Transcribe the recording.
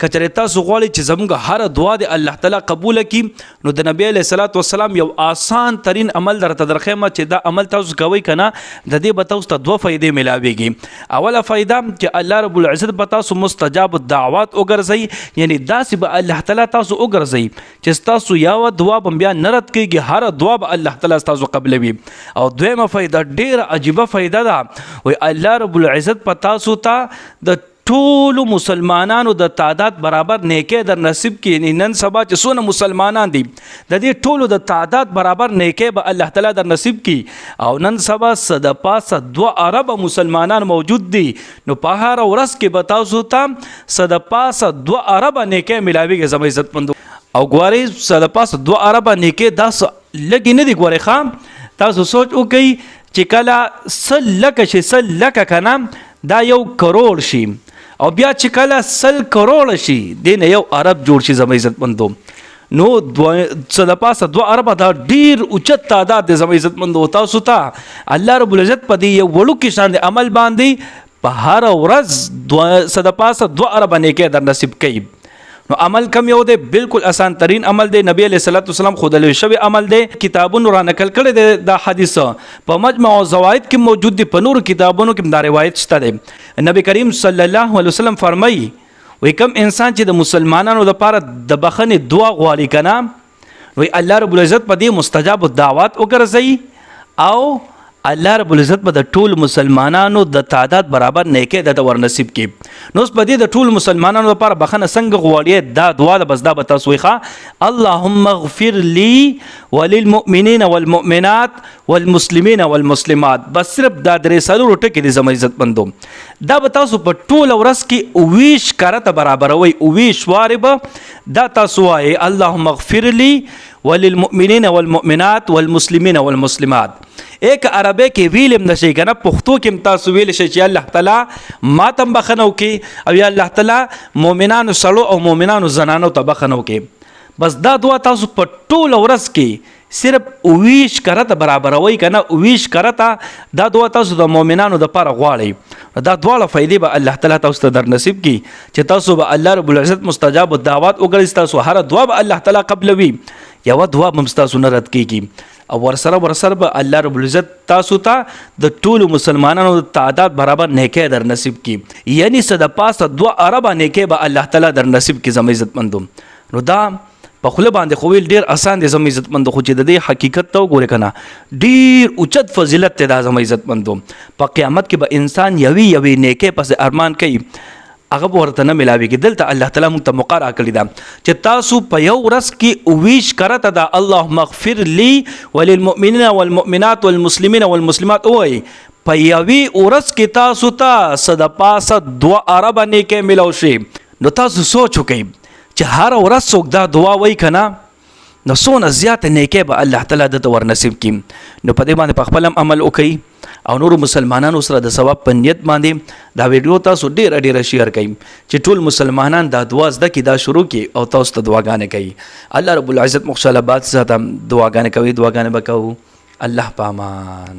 کچره تاسو غواړئ چې زموږ هر دعا د الله تعالی قبول کړي نو د نبی علیه الصلاۃ والسلام یو آسان ترین عمل درته درخېمه چې دا عمل تاسو کوئ کنه د دې به تاسو ته دوه فایدې ملاویږي. اوله فایده چې الله رب العزت به تاسو مستجاب الدعوات وګرځي، یعنی داسې به الله تعالی تاسو وګرځي چې تاسو یو دعا به بیا نه رد کېږي، هر دعا به الله تعالی تاسو قبلوي. او دویمه فایده ډېره عجیبه فایده ده، وایي الله رب العزت په تاسو ته د ټولو مسلمانانو د تعداد برابر نیکۍ در نصیب کړي. نن سبا چې څونه مسلمانان دي د دې ټولو د تعداد برابر نیکۍ به الله تعالی در نصیب کړي. او نن سبا د پاسه 2 ارب مسلمانان موجود دي، نو په هر ورځ کې به تاسو ته د پاسه 2 ارب نیکۍ ملاویږي زما عزتمندو. او ګورئ د پاسه 2 ارب نیکۍ دا لږې نه دي. ګورئ ښه تاسو سوچ وکئ چې کله 100 لکه شي 100 لکه که نه دا 1 کروڑ شي، او بیا چې کله 100 کروڑ شي دې نه 1 ارب جوړ شي زما عزتمندو. نو څه د پاسه 2 ارب دا ډیر اوچت تعداد دی زما عزتمندو. تاسو ته الله رب العزت په دې یو وړوکي شان د عمل باندې په هر ورځ څه د پاسه 2 ارب نیکۍ در نصیب کوي. نو عمل کم یو دی، بالکل آسان ترین عمل دی، نبی علیہ الصلوۃ والسلام خودلوی شوی عمل دی. کتابونو را نقل کړی دی دا حدیث په مجمع الزوائد کې موجود دی، په نور کتابونو کې دا روایت شته دی. نبی کریم صلی الله علیه وسلم فرمایي وی کم انسان چې د مسلمانانو لپاره د بخښنې دعا غواړي کنه، وی الله رب العزت په دې مستجاب الدعوات وګرځي او الله رب العزت به د ټول مسلمانانو د تعداد برابر نیکۍ د ور نصیب کړي. نو په دې د ټول مسلمانانو لپاره بخښنه څنګه غواړي دا دعا د بس دا به تاسو وایئ اللهم اغفر لي وللمؤمنین والمؤمنات والمسلمین والمسلمات. بس صرف دا درې څلور ټکي دي زما عزتمندو. دا به تاسو په ټوله ورځ کې 20 کرته برابروئ، 20 وارې به دا تاسو وایئ اللهم اغفر لي وللمؤمنین والمؤمنات والمسلمین والمسلمات. ایک عربی کې ویلم نشي کنه، پښتو کې تاسو ویل شي چې الله تعالی ما تم بخنو کې او یا الله تعالی مؤمنانو سړو او مؤمنانو زنانو ته بخنو کې. بس دا دعا تاسو په ټوله ورځ کې صرف 20 کرته برابروي کنه، 20 کرته دا دعا تاسو د مؤمنانو د لپاره غواړئ. دا دواړه فائدې به الله تعالی تاسو ته در نصیب کړي چې تاسو به الله رب العزت مستجاب الدعوات وګرځي. تاسو هر دعا به الله تعالی قبلوي، یو دعا به تاسو نه رد کیږي. او ورسره به الله رب العزت تاسو ته د ټولو مسلمانانو د تعداد برابر نیکۍ در نصیب کړي، یعنی څه د پاسه 2 ارب نیکۍ به الله تعالی در نصیب کړي زما عزتمندو. نو دا په خوله باندې خو ویل ډیر آسان دی زما عزتمندو، خو چې د دې حقیقت ته وګورئ کنه ډیر اوچت فضیلت دی دا زما عزتمندو. په قیامت کې به انسان یوې نیکۍ پسې ارمان کوي، هغه به ورته نه ملاویږي. دلته الله تعالی موږ ته موقع راکړې ده چې تاسو په یو ورځ کې 20 کرته دا اللهم اغفر لي وللمؤمنین والمؤمنات والمسلمین والمسلمات وایي. په یوې ورځ کې تاسو ته څه د پاسه 2 ارب نیکۍ ملو شي. نو تاسو سوچ وکئ چې هر ورځ څوک دا دعا وایي که نه، نو څونه زیاته نیکۍ به الله تعالی دته ور نصیب کړي. نو په دې باندې په خپل هم عمل وکئ او نور مسلمانانو سره د ثواب په نیت باندې دا ویډیو تاسو ډیره شیر کړئ چې ټول مسلمانان دا دعا زده کړي، دا شروع کړي او تاسو ته دعاګانې کوي. الله رب العزت مخ صلوات سره دعاګانې کوي، دعاګانې به کوو. الله پامان.